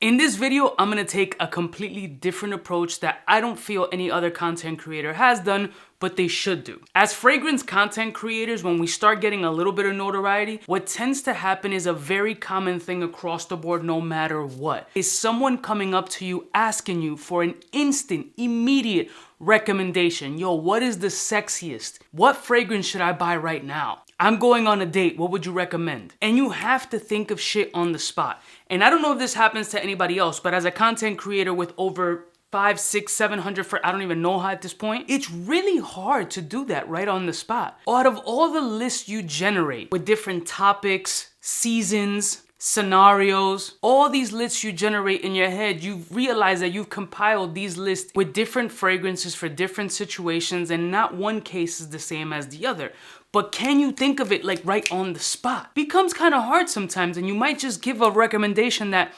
In this video, I'm gonna take a completely different approach that I don't feel any other content creator has done, but they should do. As fragrance content creators, when we start getting a little bit of notoriety, what tends to happen is a very common thing across the board no matter what. Is someone coming up to you asking you for an instant, immediate recommendation. Yo, what is the sexiest? What fragrance should I buy right now? I'm going on a date, what would you recommend? And you have to think of shit on the spot. And I don't know if this happens to anybody else, but as a content creator with over 500, 600, 700, I don't even know how at this point, it's really hard to do that right on the spot. Out of all the lists you generate with different topics, seasons, scenarios, all these lists you generate in your head, you realize that you've compiled these lists with different fragrances for different situations, and not one case is the same as the other. But can you think of it like right on the spot? Becomes kind of hard sometimes, and you might just give a recommendation that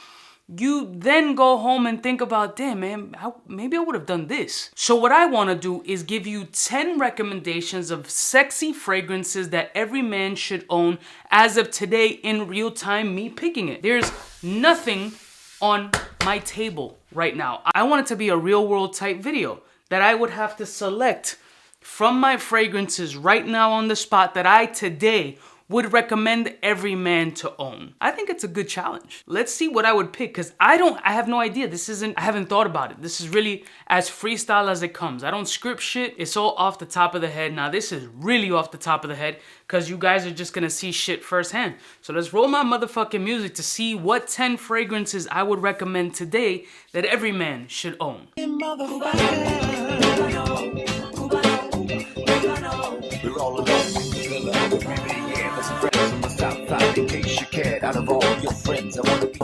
you then go home and think about, damn man, maybe I would have done this. So what I want to do is give you 10 recommendations of sexy fragrances that every man should own as of today, in real time, me picking it. There's nothing on my table right now. I want it to be a real world type video that I would have to select from my fragrances right now on the spot that I today would recommend every man to own. I think it's a good challenge. Let's see what I would pick, because I have no idea. I haven't thought about it. This is really as freestyle as it comes. I don't script shit. It's all off the top of the head. Now this is really off the top of the head, because you guys are just gonna see shit firsthand. So let's roll my motherfucking music to see what 10 fragrances I would recommend today that every man should own. We're all alone. In case you cared, out of all your friends, I wanna be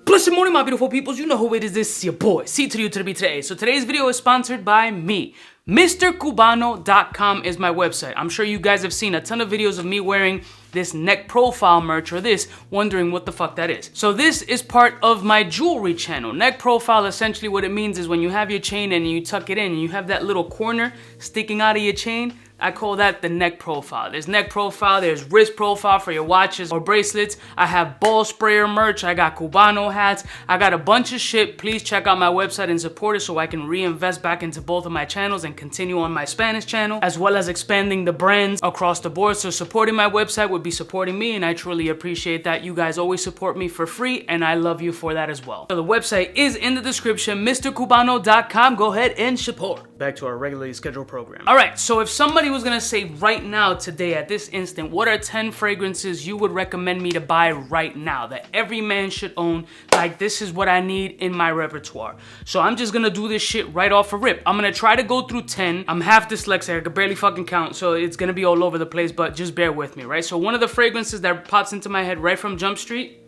Blessed morning, my beautiful peoples. You know who it is. This is your boy, C to the U to the B to the A. So today's video is sponsored by me. MrCubaknow.com is my website. I'm sure you guys have seen a ton of videos of me wearing this neck profile merch or this, wondering what the fuck that is. So this is part of my jewelry channel. Neck profile, essentially what it means is when you have your chain and you tuck it in and you have that little corner sticking out of your chain, I call that the neck profile. There's neck profile, there's wrist profile for your watches or bracelets. I have ball sprayer merch, I got Cubaknow hats, I got a bunch of shit. Please check out my website and support it so I can reinvest back into both of my channels and continue on my Spanish channel, as well as expanding the brands across the board. So supporting my website would be supporting me, and I truly appreciate that. You guys always support me for free, and I love you for that as well. So the website is in the description, MrCubaknow.com. Go ahead and support. Back to our regularly scheduled program. All right, so if somebody was gonna say right now, today, at this instant, what are 10 fragrances you would recommend me to buy right now that every man should own? Like, this is what I need in my repertoire. So I'm just gonna do this shit right off a rip. I'm gonna try to go through 10. I'm half dyslexic, I can barely fucking count, so it's gonna be all over the place, but just bear with me, right? So one of the fragrances that pops into my head right from Jump Street,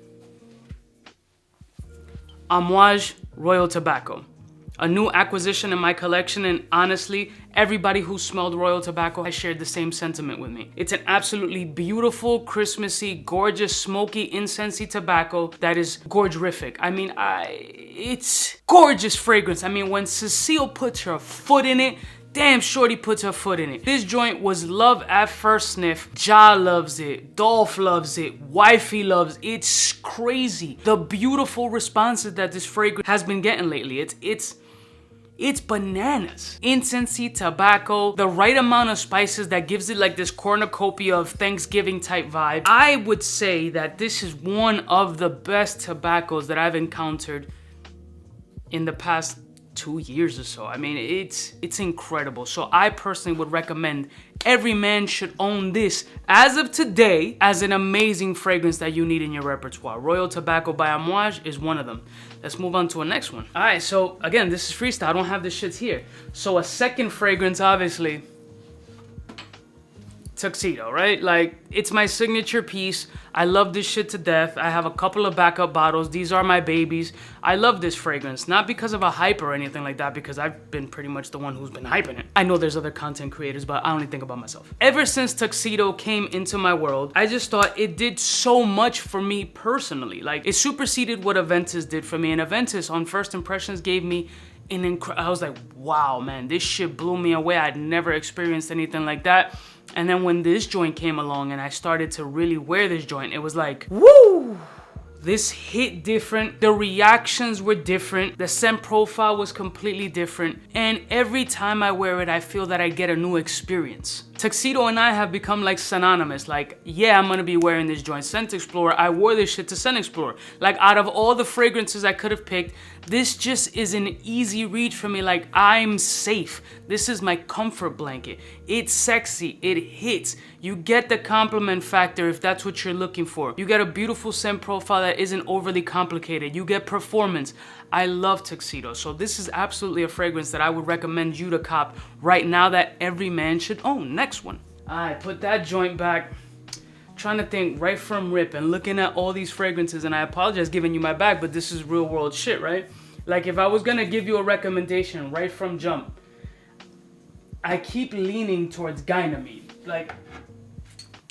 Amouage Royal Tobacco. A new acquisition in my collection, and honestly, everybody who smelled Royal Tobacco has shared the same sentiment with me. It's an absolutely beautiful, Christmassy, gorgeous, smoky, incensey tobacco that is gorgerific. I mean, it's gorgeous fragrance. I mean, when Cecile puts her foot in it, damn shorty puts her foot in it. This joint was love at first sniff. Ja loves it. Dolph loves it. Wifey loves it. It's crazy. The beautiful responses that this fragrance has been getting lately. It's bananas. Incensey, tobacco, the right amount of spices that gives it like this cornucopia of Thanksgiving type vibe. I would say that this is one of the best tobaccos that I've encountered in the past 2 years or so. I mean, it's incredible. So I personally would recommend every man should own this as of today as an amazing fragrance that you need in your repertoire. Royal Tobacco by Amouage is one of them. Let's move on to a next one. All right, so again, this is freestyle. I don't have this shit here. So a second fragrance, obviously, Tuxedo, right? Like, it's my signature piece. I love this shit to death. I have a couple of backup bottles. These are my babies. I love this fragrance, not because of a hype or anything like that, because I've been pretty much the one who's been hyping it. I know there's other content creators, but I only think about myself. Ever since Tuxedo came into my world, I just thought it did so much for me personally. Like, it superseded what Aventus did for me, and Aventus on first impressions gave me I was like, wow, man, this shit blew me away. I'd never experienced anything like that. And then when this joint came along and I started to really wear this joint, it was like, woo! This hit different. The reactions were different. The scent profile was completely different. And every time I wear it, I feel that I get a new experience. Tuxedo and I have become like synonymous. Like, yeah, I'm gonna be wearing this joint. Scent Explorer, I wore this shit to Scent Explorer. Like, out of all the fragrances I could have picked, this just is an easy reach for me. Like, I'm safe. This is my comfort blanket. It's sexy, it hits. You get the compliment factor if that's what you're looking for. You get a beautiful scent profile that isn't overly complicated. You get performance. I love Tuxedo, so this is absolutely a fragrance that I would recommend you to cop right now that every man should own. Next one. I put that joint back. Trying to think right from rip and looking at all these fragrances, and I apologize giving you my bag, but this is real world shit, right? Like, if I was gonna give you a recommendation right from jump, I keep leaning towards Gynamede. Like,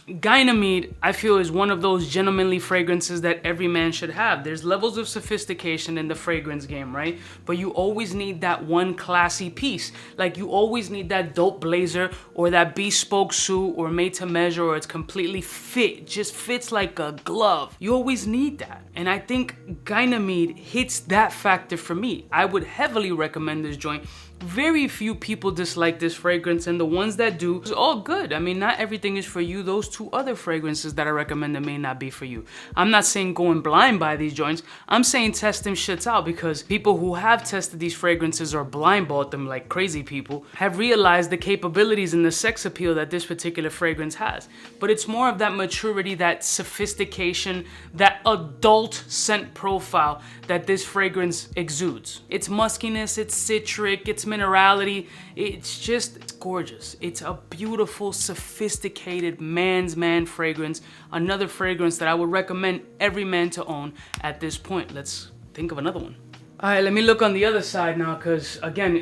Gynamede, I feel, is one of those gentlemanly fragrances that every man should have. There's levels of sophistication in the fragrance game, right? But you always need that one classy piece. Like, you always need that dope blazer or that bespoke suit or made to measure, or it's completely fit, just fits like a glove. You always need that. And I think Gynamede hits that factor for me. I would heavily recommend this joint. Very few people dislike this fragrance, and the ones that do, it's all good. I mean, not everything is for you. Those two other fragrances that I recommend that may not be for you. I'm not saying going blind by these joints. I'm saying test them shits out, because people who have tested these fragrances or blind bought them like crazy people have realized the capabilities and the sex appeal that this particular fragrance has. But it's more of that maturity, that sophistication, that adult scent profile that this fragrance exudes. It's muskiness, it's citric, it's minerality. It's gorgeous. It's a beautiful, sophisticated man's man fragrance. Another fragrance that I would recommend every man to own at this point. Let's think of another one. All right, let me look on the other side now, because again,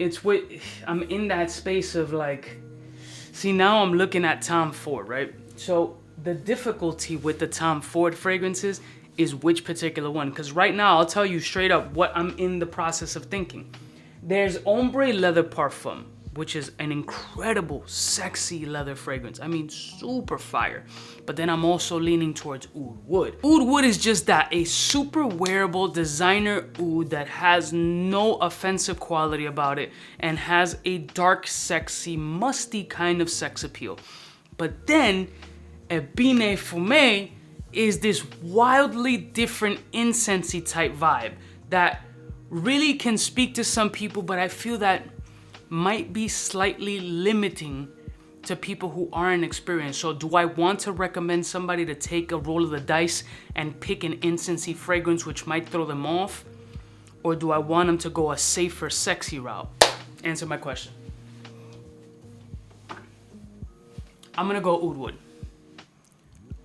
I'm in that space of like, see, now I'm looking at Tom Ford, right? So the difficulty with the Tom Ford fragrances is which particular one, because right now I'll tell you straight up what I'm in the process of thinking. There's Ombre Leather Parfum, which is an incredible, sexy leather fragrance. I mean, super fire. But then I'm also leaning towards Oud Wood. Oud Wood is just that, a super wearable designer oud that has no offensive quality about it and has a dark, sexy, musty kind of sex appeal. But then, Ebene Fumé is this wildly different incensey type vibe that really can speak to some people, but I feel that might be slightly limiting to people who aren't experienced. So do I want to recommend somebody to take a roll of the dice and pick an incensey fragrance which might throw them off? Or do I want them to go a safer, sexy route? Answer my question. I'm gonna go Oud Wood.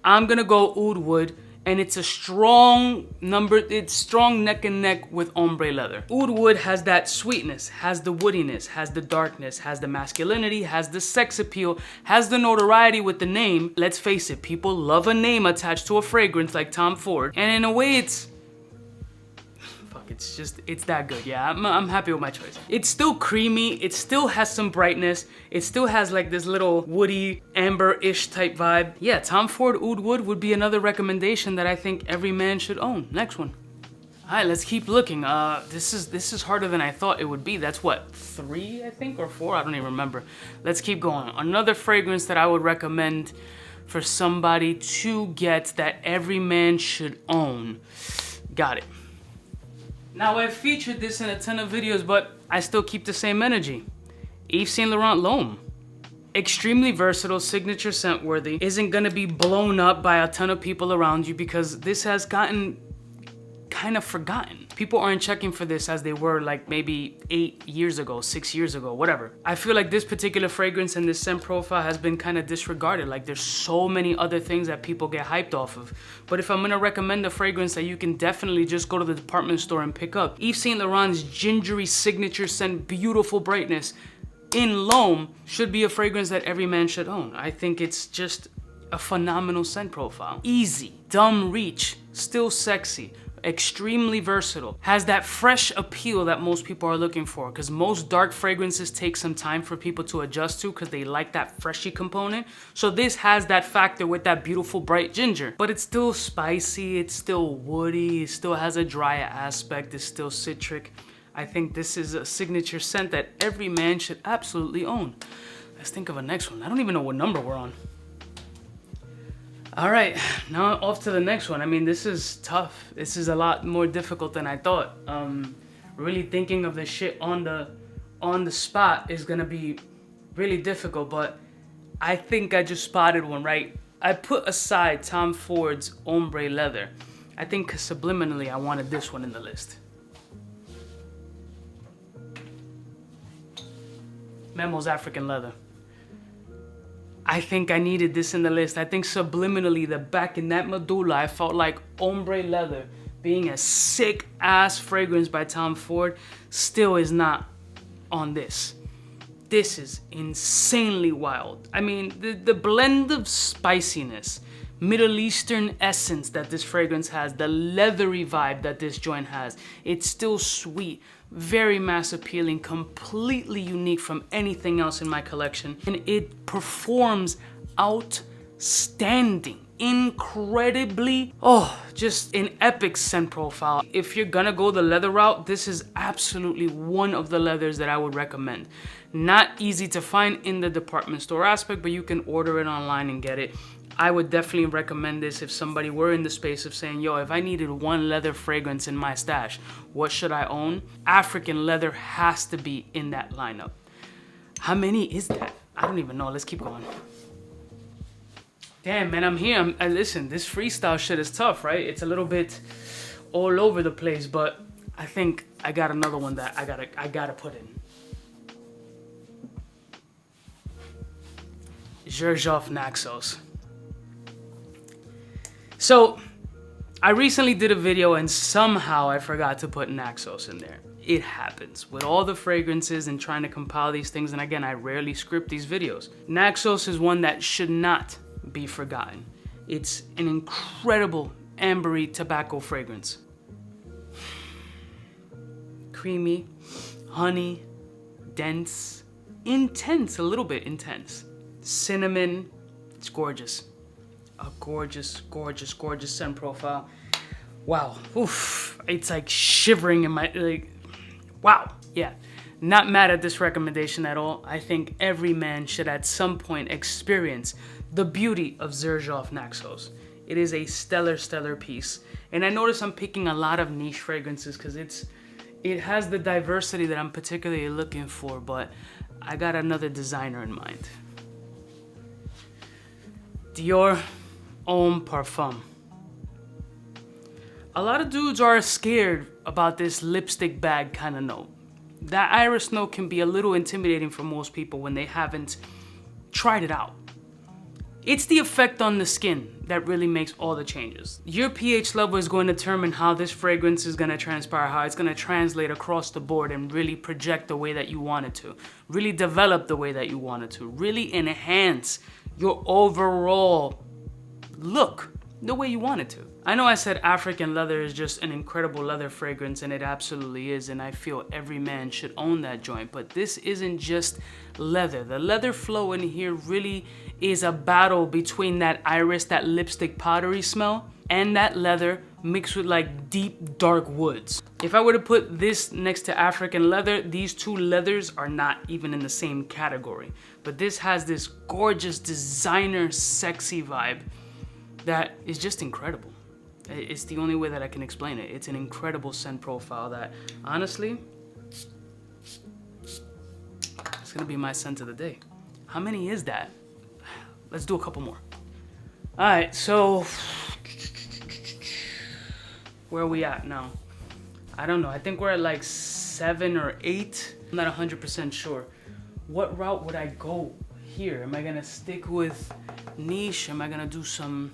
I'm gonna go Oud Wood. And it's a strong number, it's strong neck and neck with Ombre Leather. Oud Wood has that sweetness, has the woodiness, has the darkness, has the masculinity, has the sex appeal, has the notoriety with the name. Let's face it, people love a name attached to a fragrance like Tom Ford. And in a way, it's that good. Yeah, I'm happy with my choice. It's still creamy, it still has some brightness, it still has like this little woody, amber-ish type vibe. Yeah, Tom Ford Oud Wood would be another recommendation that I think every man should own. Next one. All right, let's keep looking. This is harder than I thought it would be. That's what, 3, I think, or 4? I don't even remember. Let's keep going. Another fragrance that I would recommend for somebody to get that every man should own. Got it. Now, I've featured this in a ton of videos, but I still keep the same energy. Yves Saint Laurent L'Homme. Extremely versatile, signature scent worthy, isn't gonna be blown up by a ton of people around you because this has gotten kind of forgotten. People aren't checking for this as they were like maybe 8 years ago, 6 years ago, whatever. I feel like this particular fragrance and this scent profile has been kind of disregarded. Like, there's so many other things that people get hyped off of. But if I'm gonna recommend a fragrance that you can definitely just go to the department store and pick up, Yves Saint Laurent's gingery signature scent, beautiful brightness in L'Homme should be a fragrance that every man should own. I think it's just a phenomenal scent profile. Easy, dumb reach, still sexy, extremely versatile, has that fresh appeal that most people are looking for, because most dark fragrances take some time for people to adjust to because they like that freshy component. So this has that factor with that beautiful bright ginger, but it's still spicy, it's still woody, it still has a dry aspect, it's still citric. I think this is a signature scent that every man should absolutely own. Let's think of a next one. I don't even know what number we're on. All right, now off to the next one. I mean, this is tough. This is a lot more difficult than I thought. Really thinking of this shit on the spot is gonna be really difficult, but I think I just spotted one, right? I put aside Tom Ford's Ombre Leather. I think subliminally I wanted this one in the list. Memo's African Leather. I think I needed this in the list. I think subliminally, the back in that medulla, I felt like Ombre Leather, being a sick ass fragrance by Tom Ford, still is not on this. This is insanely wild. I mean, the blend of spiciness, Middle Eastern essence that this fragrance has, the leathery vibe that this joint has, it's still sweet, very mass appealing, completely unique from anything else in my collection. And it performs outstanding, incredibly, just an epic scent profile. If you're gonna go the leather route, this is absolutely one of the leathers that I would recommend. Not easy to find in the department store aspect, but you can order it online and get it. I would definitely recommend this if somebody were in the space of saying, yo, if I needed one leather fragrance in my stash, what should I own? African leather has to be in that lineup. How many is that? I don't even know. Let's keep going. Damn, man, I'm here. Listen, this freestyle shit is tough, right? It's a little bit all over the place, but I think I got another one that I gotta put in. Xerjoff Naxos. So, I recently did a video and somehow I forgot to put Naxos in there. It happens with all the fragrances and trying to compile these things, and again, I rarely script these videos. Naxos is one that should not be forgotten. It's an incredible ambery tobacco fragrance. Creamy, honey, dense, intense, a little bit intense. Cinnamon, it's gorgeous. A gorgeous, gorgeous, gorgeous scent profile. Wow, oof, it's like shivering in my, like, wow. Yeah, not mad at this recommendation at all. I think every man should at some point experience the beauty of Xerjoff Naxos. It is a stellar, stellar piece. And I notice I'm picking a lot of niche fragrances because it has the diversity that I'm particularly looking for, but I got another designer in mind. Dior Homme Parfum. A lot of dudes are scared about this lipstick bag kind of note. That iris note can be a little intimidating for most people when they haven't tried it out. It's the effect on the skin that really makes all the changes. Your pH level is going to determine how this fragrance is going to transpire, how it's going to translate across the board and really project the way that you want it to, really develop the way that you want it to, really enhance your overall look the way you want it to. I know I said African leather is just an incredible leather fragrance, and it absolutely is, and I feel every man should own that joint, but this isn't just leather. The leather flow in here really is a battle between that iris, that lipstick powdery smell, and that leather mixed with like deep dark woods. If I were to put this next to African leather, these two leathers are not even in the same category, but this has this gorgeous designer sexy vibe that is just incredible. It's the only way that I can explain it. It's an incredible scent profile that, honestly, it's gonna be my scent of the day. How many is that? Let's do a couple more. All right, so where are we at now? I don't know. I think we're at like 7 or 8. I'm not 100% sure. What route would I go here? Am I gonna stick with niche? Am I gonna do some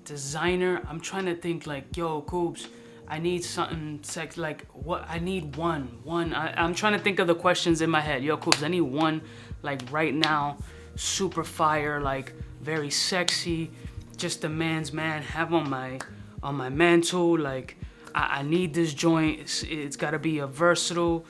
designer? I'm trying to think like, yo, Coobs, I need something sex, like what? I need one. I'm trying to think of the questions in my head. Yo, Coobs, I need one like right now, super fire, like very sexy, just a man's man, have on on my mantle. Like, I need this joint. It's gotta be a versatile,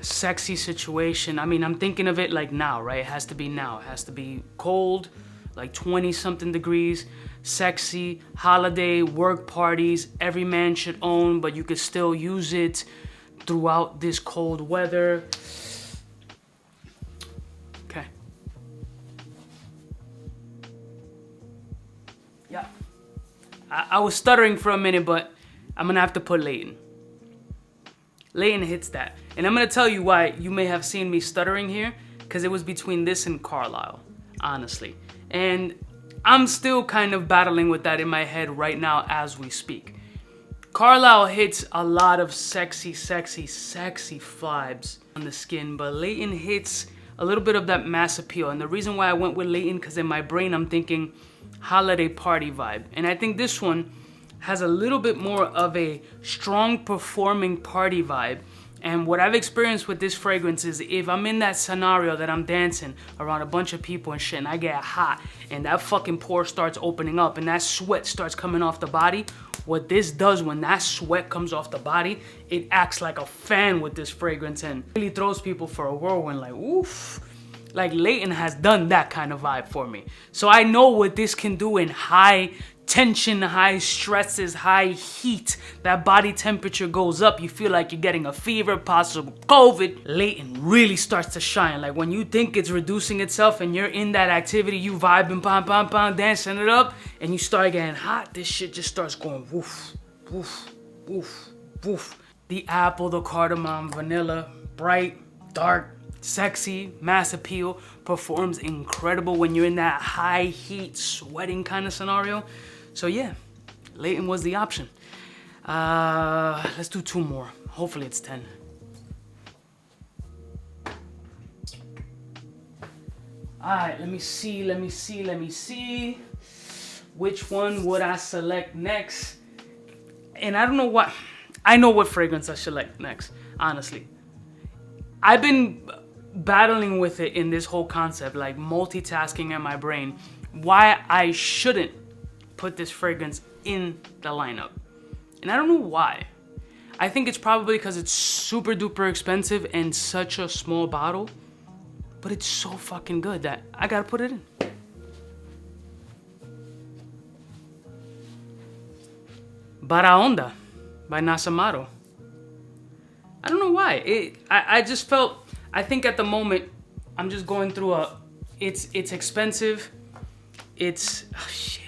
sexy situation. I mean, I'm thinking of it like now, right? It has to be now. It has to be cold, like 20 something degrees, sexy, holiday, work parties, every man should own, but you could still use it throughout this cold weather. Okay. Yeah. I was stuttering for a minute, but I'm gonna have to put Leighton. Leighton hits that. And I'm gonna tell you why you may have seen me stuttering here, because it was between this and Carlisle, honestly. And I'm still kind of battling with that in my head right now as we speak. Carlisle hits a lot of sexy, sexy, sexy vibes on the skin, but Leighton hits a little bit of that mass appeal. And the reason why I went with Leighton, because in my brain I'm thinking holiday party vibe. And I think this one has a little bit more of a strong performing party vibe. And what I've experienced with this fragrance is if I'm in that scenario that I'm dancing around a bunch of people and shit and I get hot and that fucking pore starts opening up and that sweat starts coming off the body, what this does when that sweat comes off the body, it acts like a fan with this fragrance and really throws people for a whirlwind, like oof. Like Leighton has done that kind of vibe for me. So I know what this can do in high tension, high stresses, high heat. That body temperature goes up. You feel like you're getting a fever, possible COVID. Leighton really starts to shine. Like when you think it's reducing itself and you're in that activity, you vibing, pam, pam, pam, dancing it up, and you start getting hot, this shit just starts going woof, woof, woof, woof. The apple, the cardamom, vanilla, bright, dark, sexy, mass appeal, performs incredible when you're in that high heat, sweating kind of scenario. So yeah, Leighton was the option. Let's do 2 more. Hopefully it's 10. All right, let me see. Which one would I select next? And I don't know what, I know what fragrance I select next, honestly. I've been battling with it in this whole concept, like multitasking in my brain, why I shouldn't put this fragrance in the lineup. And I don't know why. I think it's probably because it's super duper expensive and such a small bottle, but it's so fucking good that I gotta put it in. Baraonda by Nasamaro. I don't know why. I just felt, I think at the moment, I'm just going through it's expensive. It's, oh shit.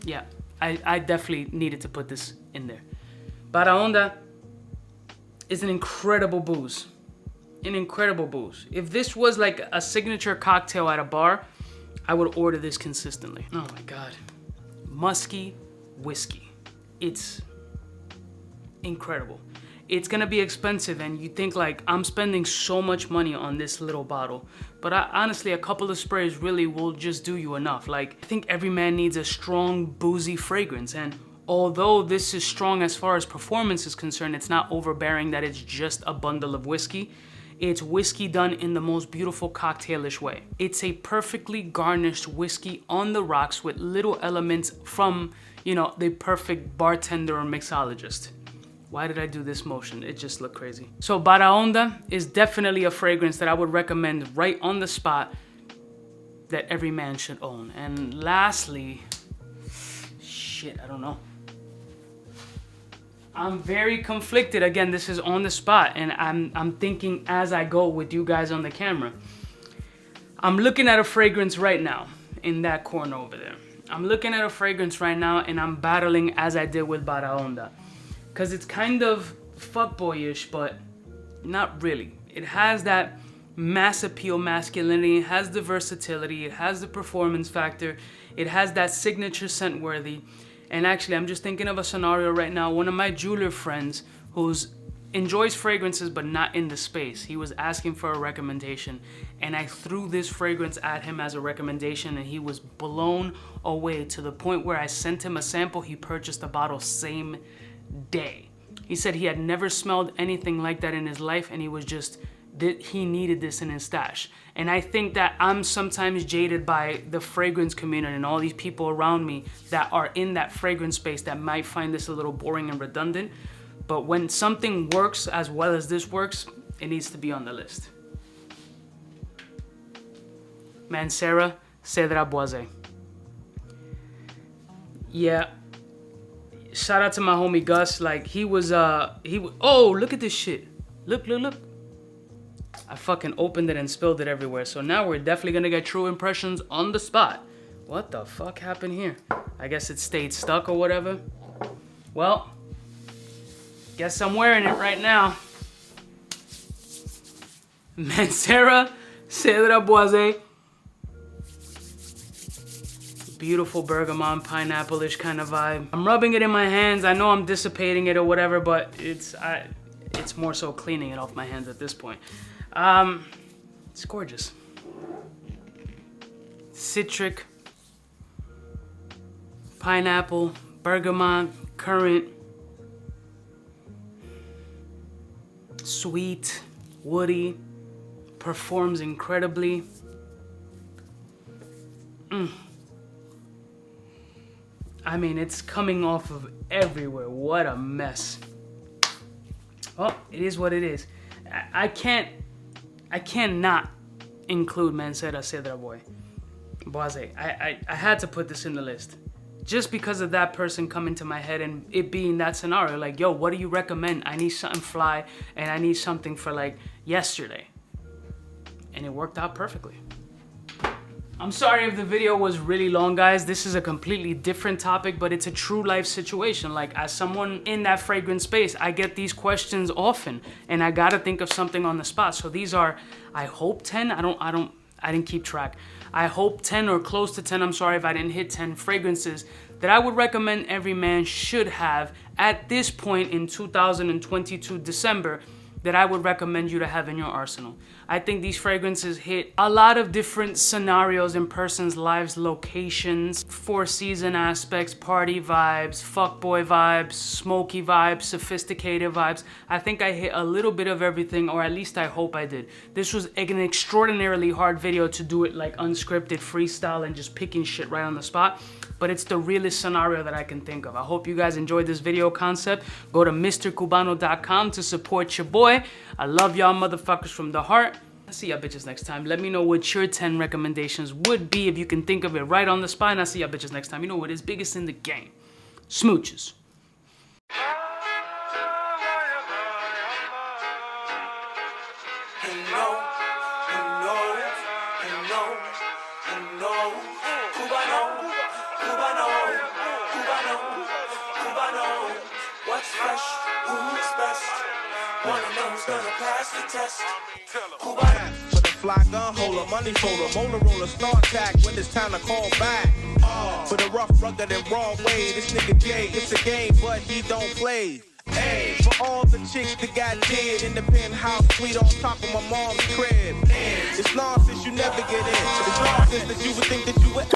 Yeah, I definitely needed to put this in there. Baraonda is an incredible booze. An incredible booze. If this was like a signature cocktail at a bar, I would order this consistently. Oh my God. Musky whiskey. It's incredible. It's gonna be expensive and you think like, I'm spending so much money on this little bottle. But honestly, a couple of sprays really will just do you enough. Like, I think every man needs a strong, boozy fragrance. And although this is strong as far as performance is concerned, it's not overbearing that it's just a bundle of whiskey. It's whiskey done in the most beautiful cocktailish way. It's a perfectly garnished whiskey on the rocks with little elements from, you know, the perfect bartender or mixologist. Why did I do this motion? It just looked crazy. So Baraonda is definitely a fragrance that I would recommend right on the spot that every man should own. And lastly, shit, I don't know. I'm very conflicted. Again, this is on the spot and I'm thinking as I go with you guys on the camera. I'm looking at a fragrance right now in that corner over there. I'm looking at a fragrance right now and I'm battling as I did with Baraonda. Because it's kind of fuckboyish, but not really. It has that mass appeal masculinity, it has the versatility, it has the performance factor, it has that signature scent worthy. And actually, I'm just thinking of a scenario right now. One of my jeweler friends who enjoys fragrances but not in the space, he was asking for a recommendation. And I threw this fragrance at him as a recommendation and he was blown away to the point where I sent him a sample. He purchased a bottle same day. He said he had never smelled anything like that in his life and he was just that he needed this in his stash. And I think that I'm sometimes jaded by the fragrance community and all these people around me that are in that fragrance space that might find this a little boring and redundant. But when something works as well as this works, it needs to be on the list. Mancera Cedra Boise. Yeah. Shout out to my homie Gus. Like he was oh, look at this shit. Look. I fucking opened it and spilled it everywhere. So now we're definitely gonna get true impressions on the spot. What the fuck happened here? I guess it stayed stuck or whatever. Well, guess I'm wearing it right now. Mancera Cedra Boise. Beautiful bergamot, pineapple-ish kind of vibe. I'm rubbing it in my hands. I know I'm dissipating it or whatever, but it's more so cleaning it off my hands at this point. It's gorgeous. Citric, pineapple, bergamot, currant, sweet, woody, performs incredibly. I mean, it's coming off of everywhere. What a mess. Oh, it is what it is. I cannot include Mancera Cedra Boise. I had to put this in the list. Just because of that person coming to my head and it being that scenario. Like, yo, what do you recommend? I need something fly and I need something for like yesterday. And it worked out perfectly. I'm sorry if the video was really long, guys. This is a completely different topic, but it's a true life situation. Like, as someone in that fragrance space, I get these questions often, and I gotta think of something on the spot. So these are, I hope 10. I didn't keep track. I hope 10 or close to 10. I'm sorry if I didn't hit 10 fragrances that I would recommend every man should have at this point in 2022 December. That I would recommend you to have in your arsenal. I think these fragrances hit a lot of different scenarios in persons' lives, locations, four-season aspects, party vibes, fuckboy vibes, smoky vibes, sophisticated vibes. I think I hit a little bit of everything, or at least I hope I did. This was an extraordinarily hard video to do it like unscripted, freestyle, and just picking shit right on the spot. But it's the realest scenario that I can think of. I hope you guys enjoyed this video concept. Go to mrcubaknow.com to support your boy. I love y'all motherfuckers from the heart. I'll see y'all bitches next time. Let me know what your 10 recommendations would be if you can think of it right on the spot. And I'll see y'all bitches next time. You know what is biggest in the game. Smooches. What's fresh? Who's best? One of them's gonna pass the test. Cubaknow. For the fly gun holder, money folder, molar roller, start tag when it's time to call back. For the rough, rugged, and raw way, this nigga Jay, it's a game, but he don't play. Hey, for all the chicks that got dead in the penthouse suite on top of my mom's crib. It's nonsense you never get in. It's nonsense that you would think that you would.